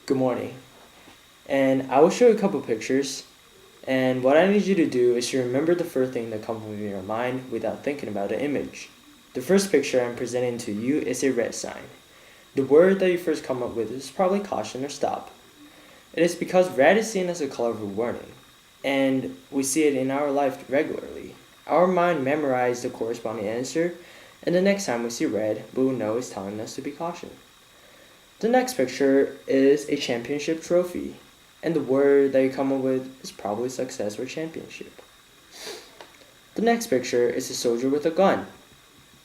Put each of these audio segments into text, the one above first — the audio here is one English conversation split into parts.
Good morning. And I will show you a couple pictures. And what I need you to do is to remember the first thing that comes in your mind without thinking about the image. The first picture I'm presenting to you is a red sign. The word that you first come up with is probably caution or stop. It is because red is seen as a color of a warning, and we see it in our life regularly. Our mind memorizes the corresponding answer, and the next time we see red, we will know it's telling us to be cautious. The next picture is a championship trophy, and the word that you come up with is probably success or championship. The next picture is a soldier with a gun,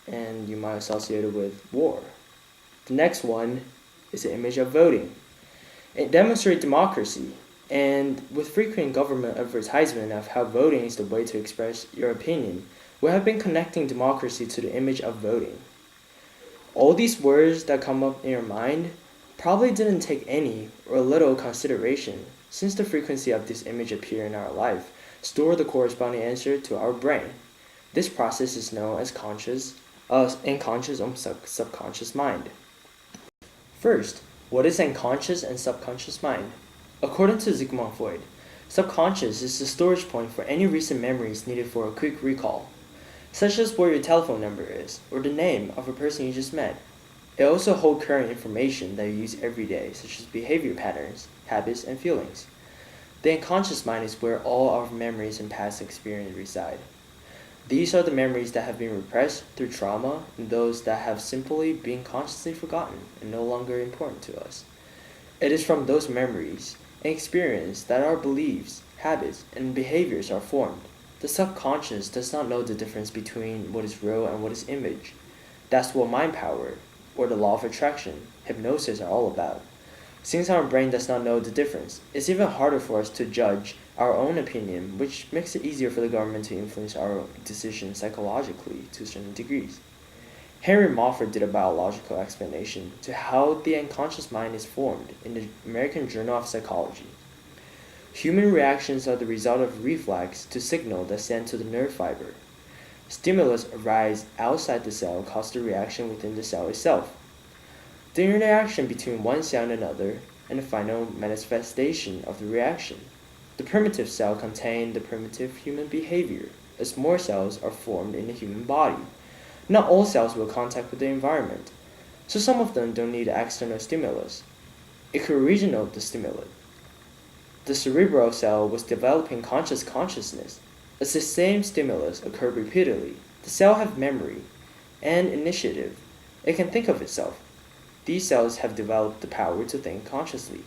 and you might associate it with war. The next one is an image of voting. It demonstrates democracy, and with frequent government advertisement of how voting is the way to express your opinion, we have been connecting democracy to the image of voting. All these words that come up in your mind probably didn't take any or little consideration, since the frequency of this image appear in our life store the corresponding answer to our brain. This process is known as unconscious or subconscious mind. First, what is unconscious and subconscious mind? According to Sigmund Freud, subconscious is the storage point for any recent memories needed for a quick recall, such as where your telephone number is or the name of a person you just met. It also holds current information that you use every day, such as behavior patterns, habits, and feelings. The unconscious mind is where all our memories and past experiences reside. These are the memories that have been repressed through trauma and those that have simply been consciously forgotten and no longer important to us. It is from those memories and experiences that our beliefs, habits, and behaviors are formed. The subconscious does not know the difference between what is real and what is image. That's what mind power, or the law of attraction, hypnosis are all about. Since our brain does not know the difference, it's even harder for us to judge our own opinion, which makes it easier for the government to influence our decisions psychologically to certain degrees. Henry Moffat did a biological explanation to how the unconscious mind is formed in the American Journal of Psychology. Human reactions are the result of reflex to signal that send to the nerve fiber. Stimulus arise outside the cell causes the reaction within the cell itself. The interaction between one cell and another, and the final manifestation of the reaction. The primitive cell contain the primitive human behavior, as more cells are formed in the human body. Not all cells will contact with the environment, so some of them don't need external stimulus. It could originate the stimulus. The cerebral cell was developing consciousness. As the same stimulus occurred repeatedly, the cell have memory and initiative. It can think of itself. These cells have developed the power to think consciously.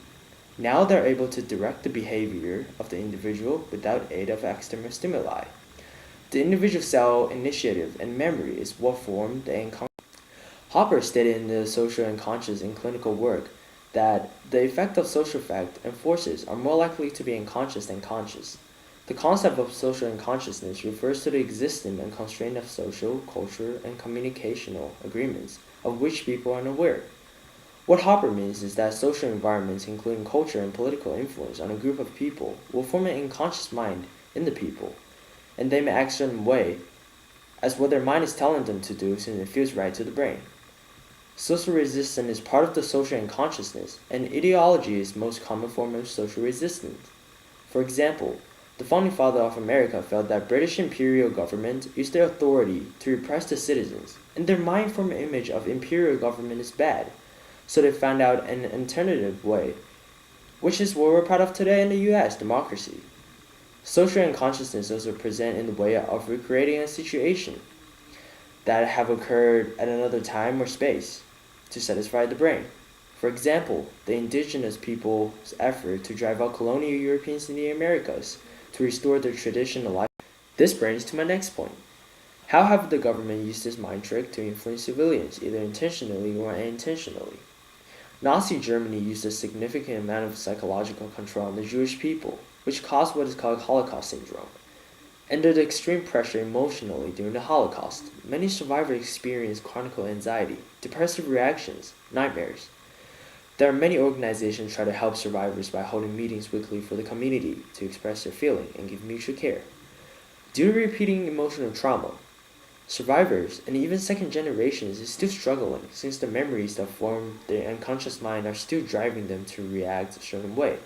Now they're able to direct the behavior of the individual without aid of external stimuli. The individual cell initiative and memory is what form the unconscious. Hopper stated in the Social Unconscious in Clinical Work that the effect of social effect and forces are more likely to be unconscious than conscious. The concept of social unconsciousness refers to the existence and constraint of social, cultural, and communicational agreements of which people are unaware. What Hopper means is that social environments, including culture and political influence on a group of people, will form an unconscious mind in the people, and they may act a certain way as what their mind is telling them to do since it feels right to the brain. Social resistance is part of the social unconsciousness, and ideology is the most common form of social resistance. For example, the founding father of America felt that British imperial government used their authority to repress the citizens, and their mind formed an image of imperial government is bad, so they found out an alternative way, which is what we're proud of today in the US, democracy. Social unconsciousness also present in the way of recreating a situation that have occurred at another time or space to satisfy the brain. For example, the indigenous people's effort to drive out colonial Europeans in the Americas to restore their traditional life. This brings to my next point. How have the government used this mind trick to influence civilians, either intentionally or unintentionally? Nazi Germany used a significant amount of psychological control on the Jewish people, which caused what is called Holocaust syndrome. Under the extreme pressure emotionally during the Holocaust, many survivors experienced chronic anxiety, depressive reactions, nightmares. There are many organizations try to help survivors by holding meetings weekly for the community to express their feeling and give mutual care. Due to repeating emotional trauma, Survivors and even second generations is still struggling since the memories that form their unconscious mind are still driving them to react a certain way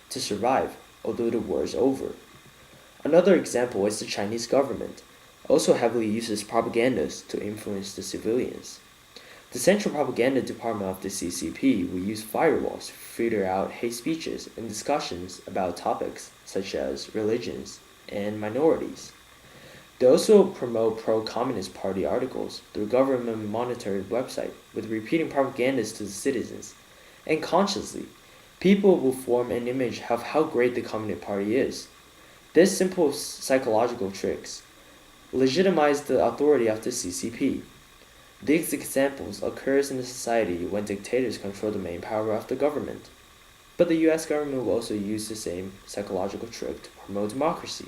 to survive, although the war is over. Another example is the Chinese government also heavily uses propagandas to influence the civilians. The Central Propaganda Department of the CCP will use firewalls to filter out hate speeches and discussions about topics such as religions and minorities. They also promote pro-Communist Party articles through government-monitored website with repeating propagandas to the citizens. And consciously, people will form an image of how great the Communist Party is. These simple psychological tricks legitimize the authority of the CCP. These examples occurs in a society when dictators control the main power of the government. But the US government will also use the same psychological trick to promote democracy.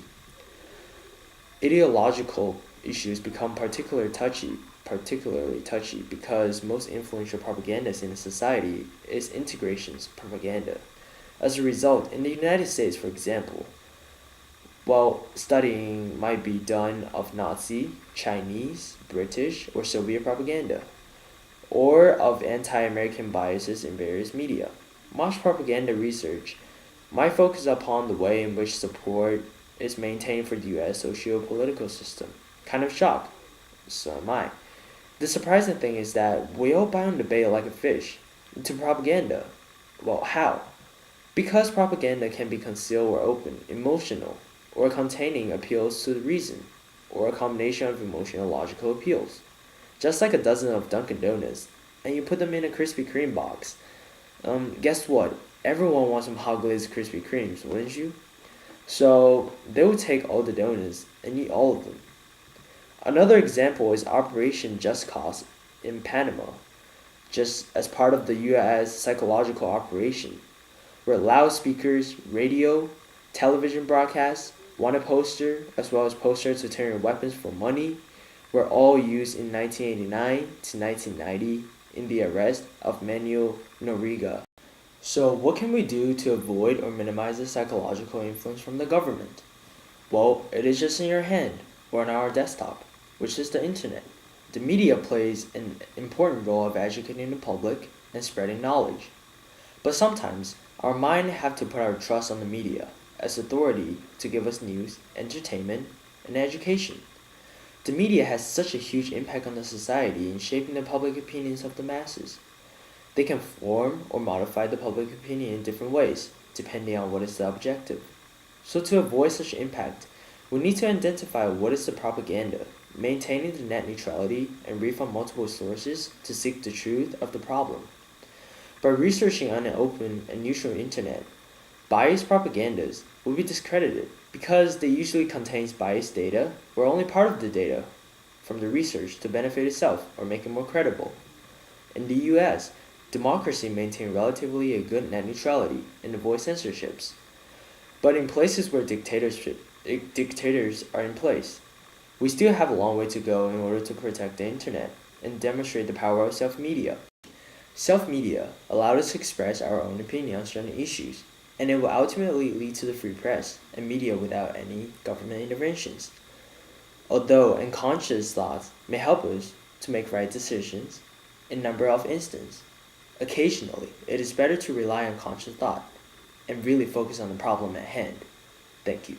Ideological issues become particularly touchy because most influential propagandas in a society is integrations propaganda. As a result, in the United States, for example, while studying might be done of Nazi, Chinese, British, or Soviet propaganda, or of anti-American biases in various media. Much propaganda research might focus upon the way in which support is maintained for the US socio-political system. Kind of shocked. So am I. The surprising thing is that we all bound the bait like a fish to propaganda. Well, how? Because propaganda can be concealed or open, emotional, or containing appeals to the reason, or a combination of emotional logical appeals. Just like a dozen of Dunkin' Donuts, and you put them in a Krispy Kreme box. Guess what? Everyone wants some hot glazed Krispy Kremes, wouldn't you? So they would take all the donuts and eat all of them. Another example is Operation Just Cause in Panama, just as part of the US psychological operation, where loudspeakers, radio, television broadcasts, wanted poster, as well as posters to turn in weapons for money, were all used in 1989 to 1990 in the arrest of Manuel Noriega. So what can we do to avoid or minimize the psychological influence from the government? Well, it is just in your hand or on our desktop, which is the internet. The media plays an important role of educating the public and spreading knowledge. But sometimes, our mind have to put our trust on the media as authority to give us news, entertainment, and education. The media has such a huge impact on the society in shaping the public opinions of the masses. They can form or modify the public opinion in different ways, depending on what is the objective. So to avoid such impact, we need to identify what is the propaganda, maintaining the net neutrality, and read from multiple sources to seek the truth of the problem. By researching on an open and neutral internet, biased propagandas will be discredited because they usually contains biased data or only part of the data from the research to benefit itself or make it more credible. In the US, democracy maintained relatively a good net neutrality and avoid censorships. But in places where dictators are in place, we still have a long way to go in order to protect the internet and demonstrate the power of self-media. Self-media allowed us to express our own opinion on certain issues, and it will ultimately lead to the free press and media without any government interventions. Although unconscious thoughts may help us to make right decisions in a number of instances, occasionally it is better to rely on conscious thought and really focus on the problem at hand. Thank you.